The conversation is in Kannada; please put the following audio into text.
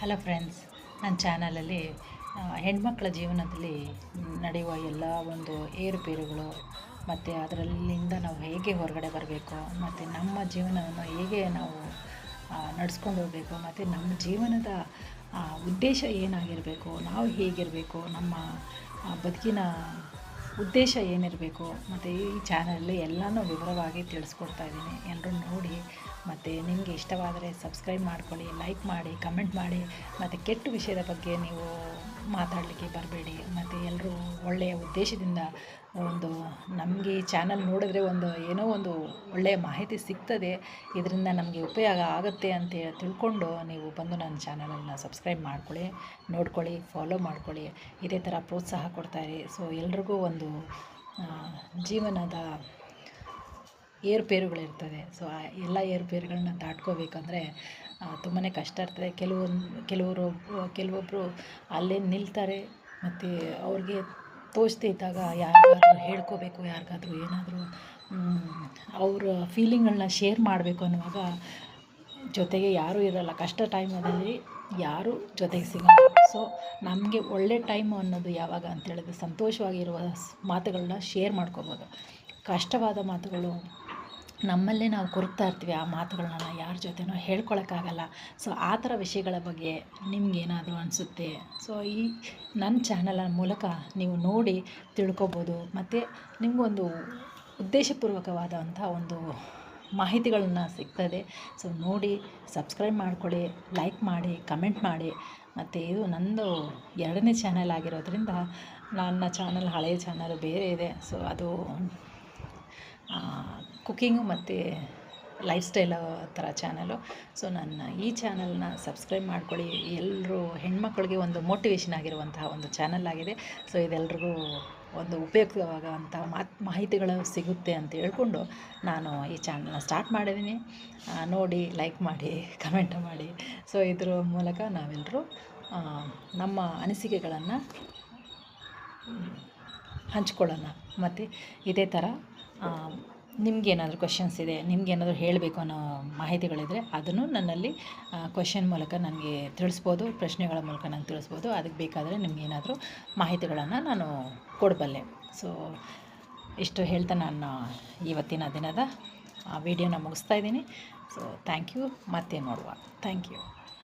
ಹಲೋ ಫ್ರೆಂಡ್ಸ್, ನನ್ನ ಚಾನಲಲ್ಲಿ ಹೆಣ್ಮಕ್ಳ ಜೀವನದಲ್ಲಿ ನಡೆಯುವ ಎಲ್ಲ ಒಂದು ಏರುಪೇರುಗಳು ಮತ್ತು ಅದರಲ್ಲಿಂದ ನಾವು ಹೇಗೆ ಹೊರಗಡೆ ಬರಬೇಕು ಮತ್ತು ನಮ್ಮ ಜೀವನವನ್ನು ಹೇಗೆ ನಾವು ನಡೆಸ್ಕೊಂಡು ಹೋಗಬೇಕು ಮತ್ತು ನಮ್ಮ ಜೀವನದ ಉದ್ದೇಶ ಏನಾಗಿರಬೇಕು, ನಾವು ಹೇಗಿರಬೇಕು, ನಮ್ಮ ಬದುಕಿನ ಉದ್ದೇಶ ಏನಿರಬೇಕು ಮತ್ತು ಈ ಚಾನಲಲ್ಲಿ ಎಲ್ಲನೂ ವಿವರವಾಗಿ ತಿಳಿಸ್ಕೊಡ್ತಾ ಇದ್ದೀನಿ. ಎಲ್ಲರೂ ನೋಡಿ ಮತ್ತು ನಿಮಗೆ ಇಷ್ಟವಾದರೆ ಸಬ್ಸ್ಕ್ರೈಬ್ ಮಾಡ್ಕೊಳ್ಳಿ, ಲೈಕ್ ಮಾಡಿ, ಕಮೆಂಟ್ ಮಾಡಿ. ಮತ್ತು ಕೆಟ್ಟ ವಿಷಯದ ಬಗ್ಗೆ ನೀವು ಮಾತಾಡಲಿಕ್ಕೆ ಬರಬೇಡಿ. ಮತ್ತು ಎಲ್ಲರೂ ಒಳ್ಳೆಯ ಉದ್ದೇಶದಿಂದ ನಮಗೆ ಈ ಚಾನಲ್ ನೋಡಿದ್ರೆ ಏನೋ ಒಂದು ಒಳ್ಳೆಯ ಮಾಹಿತಿ ಸಿಗ್ತದೆ, ಇದರಿಂದ ನಮಗೆ ಉಪಯೋಗ ಆಗುತ್ತೆ ಅಂತ ತಿಳ್ಕೊಂಡು ನೀವು ಬಂದು ನನ್ನ ಚಾನಲನ್ನು ಸಬ್ಸ್ಕ್ರೈಬ್ ಮಾಡ್ಕೊಳ್ಳಿ, ನೋಡ್ಕೊಳ್ಳಿ, ಫಾಲೋ ಮಾಡ್ಕೊಳ್ಳಿ. ಇದೇ ಥರ ಪ್ರೋತ್ಸಾಹ ಕೊಡ್ತಾಯಿರಿ. ಸೊ ಎಲ್ರಿಗೂ ಜೀವನದ ಏರುಪೇರುಗಳಿರ್ತದೆ. ಸೊ ಆ ಎಲ್ಲ ಏರುಪೇರುಗಳನ್ನ ದಾಟ್ಕೋಬೇಕಂದ್ರೆ ತುಂಬಾ ಕಷ್ಟ ಇರ್ತದೆ. ಕೆಲವೊಬ್ಬರು ಅಲ್ಲೇ ನಿಲ್ತಾರೆ ಮತ್ತು ಅವ್ರಿಗೆ ತೋಚದೇ ಇದ್ದಾಗ ಯಾರಿಗಾದ್ರೂ ಹೇಳ್ಕೋಬೇಕು, ಯಾರಿಗಾದ್ರೂ ಏನಾದರೂ ಅವ್ರ ಫೀಲಿಂಗ್ಗಳನ್ನ ಶೇರ್ ಮಾಡಬೇಕು ಅನ್ನುವಾಗ ಜೊತೆಗೆ ಯಾರೂ ಇರೋಲ್ಲ. ಕಷ್ಟ ಟೈಮಲ್ಲಿ ಯಾರೂ ಜೊತೆಗೆ ಸಿಗೋಲ್ಲ. ಸೊ ನಮಗೆ ಒಳ್ಳೆ ಟೈಮು ಅನ್ನೋದು ಯಾವಾಗ ಅಂತೇಳಿದ್ರೆ ಸಂತೋಷವಾಗಿರುವ ಮಾತುಗಳನ್ನ ಶೇರ್ ಮಾಡ್ಕೋಬೋದು. ಕಷ್ಟವಾದ ಮಾತುಗಳು ನಮ್ಮಲ್ಲೇ ನಾವು ಕೊರಗ್ತಾ ಇರ್ತೀವಿ, ಆ ಮಾತುಗಳನ್ನ ಯಾರ ಜೊತೆನೂ ಹೇಳ್ಕೊಳಕ್ಕಾಗಲ್ಲ. ಸೊ ಆ ಥರ ವಿಷಯಗಳ ಬಗ್ಗೆ ನಿಮಗೇನಾದರೂ ಅನಿಸುತ್ತೆ, ಸೊ ಈ ನನ್ನ ಚಾನಲ್ ಮೂಲಕ ನೀವು ನೋಡಿ ತಿಳ್ಕೊಬೋದು. ಮತ್ತು ನಿಮಗೊಂದು ಉದ್ದೇಶಪೂರ್ವಕವಾದಂಥ ಮಾಹಿತಿಗಳನ್ನ ಸಿಗ್ತದೆ. ಸೊ ನೋಡಿ ಸಬ್ಸ್ಕ್ರೈಬ್ ಮಾಡ್ಕೊಳ್ಳಿ, ಲೈಕ್ ಮಾಡಿ, ಕಮೆಂಟ್ ಮಾಡಿ. ಮತ್ತು ಇದು ನಂದು 2ನೇ ಚಾನಲ್ ಆಗಿರೋದ್ರಿಂದ ನನ್ನ ಚಾನಲ್ ಹಳೆಯ ಚಾನಲ್ ಬೇರೆ ಇದೆ. ಸೊ ಅದು ಕುಕ್ಕಿಂಗು ಮತ್ತು ಲೈಫ್ ಸ್ಟೈಲ್ ಥರ ಚಾನಲು. ಸೊ ನನ್ನ ಈ ಚಾನಲ್ನ ಸಬ್ಸ್ಕ್ರೈಬ್ ಮಾಡ್ಕೊಳ್ಳಿ. ಎಲ್ಲರೂ ಹೆಣ್ಮಕ್ಳಿಗೆ ಮೋಟಿವೇಶನ್ ಆಗಿರುವಂತಹ ಚಾನಲ್ ಆಗಿದೆ. ಸೊ ಇದೆಲ್ರಿಗೂ ಉಪಯುಕ್ತವಾಗುವಂಥ ಮಾಹಿತಿಗಳು ಸಿಗುತ್ತೆ ಅಂತ ಹೇಳ್ಕೊಂಡು ನಾನು ಈ ಚಾನಲ್ನ ಸ್ಟಾರ್ಟ್ ಮಾಡಿದ್ದೀನಿ. ನೋಡಿ, ಲೈಕ್ ಮಾಡಿ, ಕಮೆಂಟ್ ಮಾಡಿ. ಸೊ ಇದ್ರ ಮೂಲಕ ನಾವೆಲ್ಲರೂ ನಮ್ಮ ಅನಿಸಿಕೆಗಳನ್ನು ಹಂಚ್ಕೊಳ್ಳೋಣ. ಮತ್ತು ಇದೇ ಥರ ನಿಮಗೇನಾದರೂ ಕ್ವೆಶನ್ಸ್ ಇದೆ, ನಿಮಗೇನಾದರೂ ಹೇಳಬೇಕು ಅನ್ನೋ ಮಾಹಿತಿಗಳಿದ್ದರೆ ಅದನ್ನು ನನ್ನಲ್ಲಿ ಕ್ವೆಶನ್ ಮೂಲಕ ನನಗೆ ತಿಳಿಸ್ಬೋದು, ಪ್ರಶ್ನೆಗಳ ಮೂಲಕ ನಂಗೆ ತಿಳಿಸ್ಬೋದು. ಅದಕ್ಕೆ ಬೇಕಾದರೆ ನಿಮಗೇನಾದರೂ ಮಾಹಿತಿಗಳನ್ನು ನಾನು ಕೊಡಬಲ್ಲೆ. ಸೊ ಇಷ್ಟು ಹೇಳ್ತಾ ನಾನು ಇವತ್ತಿನ ದಿನದ ವಿಡಿಯೋನ ಮುಗಿಸ್ತಾ ಇದ್ದೀನಿ. So thank you. ಮತ್ತೆ ನೋಡುವ. Thank you.